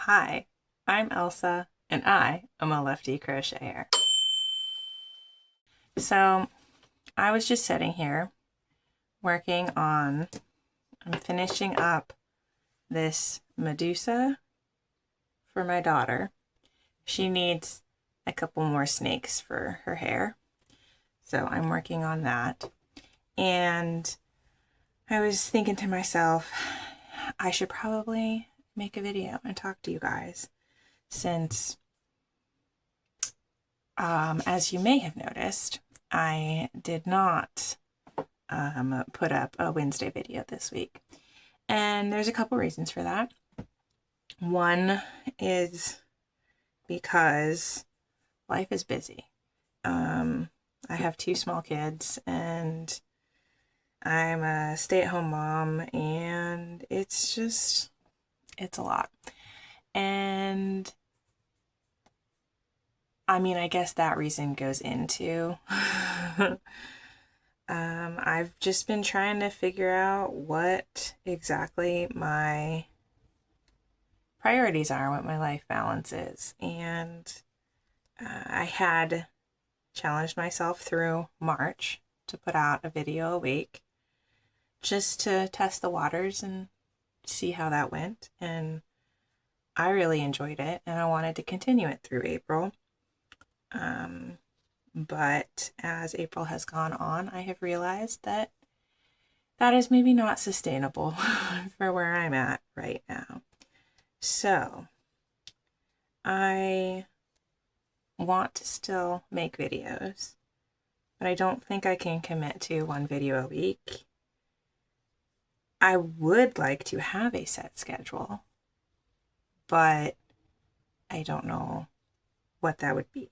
Hi, I'm Elsa, and I am a lefty crocheter. So, I was just sitting here I'm finishing up this Medusa for my daughter. She needs a couple more snakes for her hair, so I'm working on that. And I was thinking to myself, I should probably make a video and talk to you guys since as you may have noticed, I did not put up a Wednesday video this week. And there's a couple reasons for that. One is because life is busy. I have two small kids and I'm a stay-at-home mom, and it's a lot. And I mean, I guess that reason goes into I've just been trying to figure out what exactly my priorities are, what my life balance is. And I had challenged myself through March to put out a video a week just to test the waters and see how that went. And I really enjoyed it, and I wanted to continue it through April. But as April has gone on, I have realized that that is maybe not sustainable for where I'm at right now. So I want to still make videos, but I don't think I can commit to one video a week. I would like to have a set schedule, but I don't know what that would be.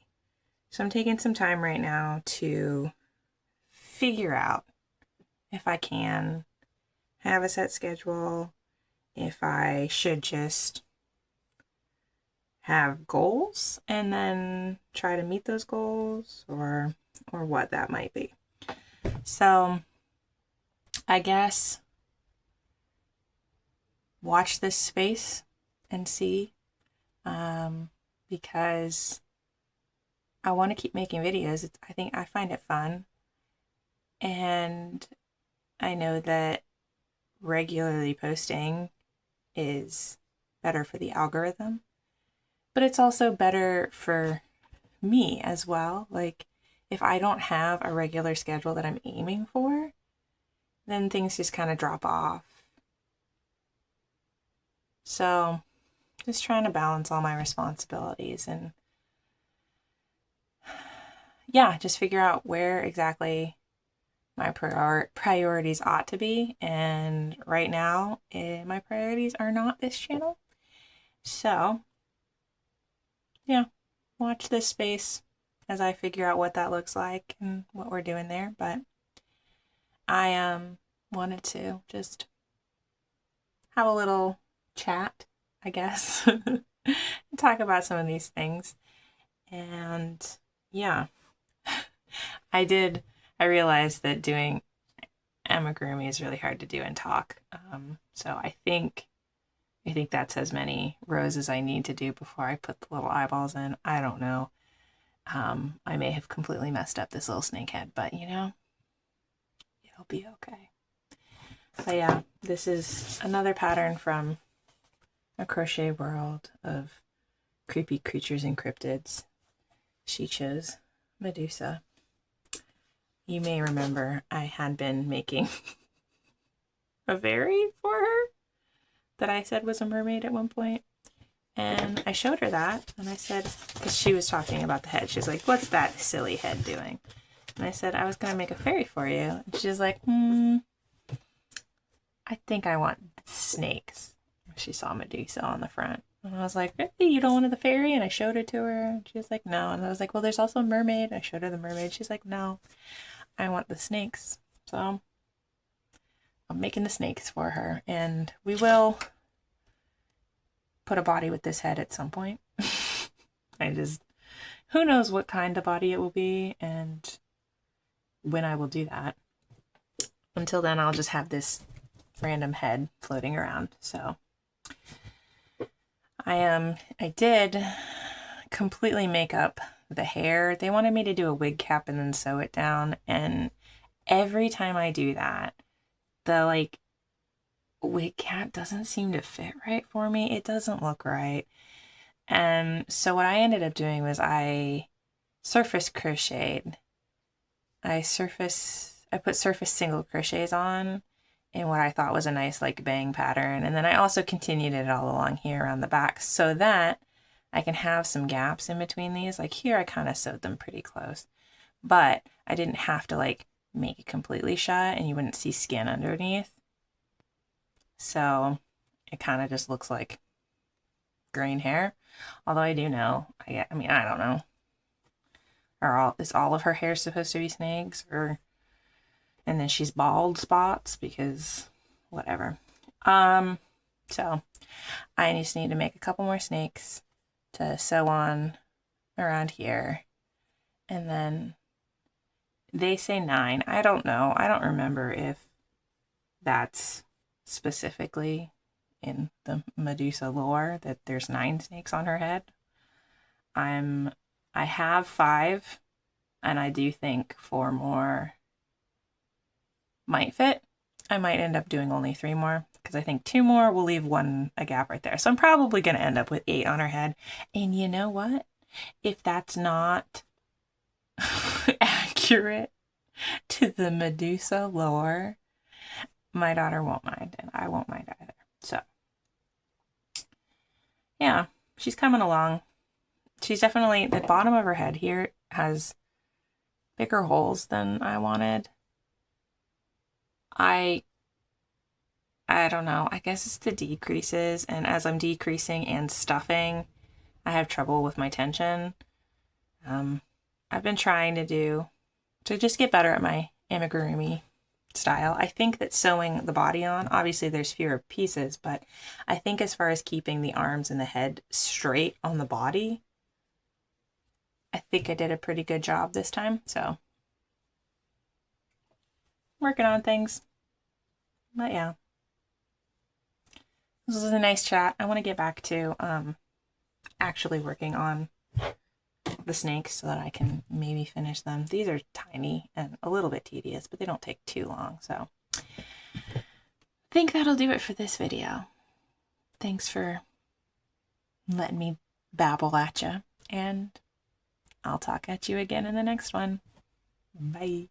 So I'm taking some time right now to figure out if I can have a set schedule, if I should just have goals and then try to meet those goals, or what that might be. So I guess watch this space and see, because I want to keep making videos. I think I find it fun, and I know that regularly posting is better for the algorithm, but it's also better for me as well. Like, if I don't have a regular schedule that I'm aiming for, then things just kind of drop off. So, just trying to balance all my responsibilities and just figure out where exactly my priorities ought to be. And right now, my priorities are not this channel. So, watch this space as I figure out what that looks like and what we're doing there. But I wanted to just have a little chat, I guess, and talk about some of these things. And I realized that doing amigurumi is really hard to do and talk. So I think that's as many rows as I need to do before I put the little eyeballs in. I don't know. I may have completely messed up this little snake head, but it'll be okay. But this is another pattern from a crochet world of creepy creatures and cryptids. She chose Medusa. You may remember I had been making a fairy for her that I said was a mermaid at one point. And I showed her that, and I said, because she was talking about the head, she's like, what's that silly head doing? And I said, I was going to make a fairy for you. And she's like, I think I want snakes. She saw Medusa on the front. And I was like, hey, you don't want the fairy? And I showed it to her. And she was like, no. And I was like, well, there's also a mermaid. And I showed her the mermaid. She's like, no, I want the snakes. So I'm making the snakes for her. And we will put a body with this head at some point. Who knows what kind of body it will be and when I will do that. Until then, I'll just have this random head floating around. So I did completely make up the hair. They wanted me to do a wig cap and then sew it down, and every time I do that, the like wig cap doesn't seem to fit right for me. It doesn't look right. And so what I ended up doing was I surface crocheted. I put surface single crochets on in what I thought was a nice like bang pattern. And then I also continued it all along here around the back so that I can have some gaps in between these. Like here I kind of sewed them pretty close, but I didn't have to like make it completely shut and you wouldn't see skin underneath. So it kind of just looks like green hair. Although I do know, I mean, I don't know. Is all of her hair supposed to be snakes, or and then she's bald spots because whatever. So I just need to make a couple more snakes to sew on around here, and then they say 9. I don't know. I don't remember if that's specifically in the Medusa lore that there's 9 snakes on her head. I have 5, and I do think 4 more might fit. I might end up doing only 3 more because I think 2 more will leave a gap right there. So I'm probably going to end up with 8 on her head. And you know what? If that's not accurate to the Medusa lore, my daughter won't mind, and I won't mind either. So yeah, she's coming along. She's definitely, the bottom of her head here has bigger holes than I wanted. I don't know. I guess it's the decreases, and as I'm decreasing and stuffing, I have trouble with my tension. I've been trying to just get better at my amigurumi style. I think that sewing the body on, obviously there's fewer pieces, but I think as far as keeping the arms and the head straight on the body, I think I did a pretty good job this time. So working on things. But yeah, this was a nice chat. I want to get back to actually working on the snakes so that I can maybe finish them. These are tiny and a little bit tedious, but they don't take too long. So I think that'll do it for this video. Thanks for letting me babble at you, and I'll talk at you again in the next one. Bye.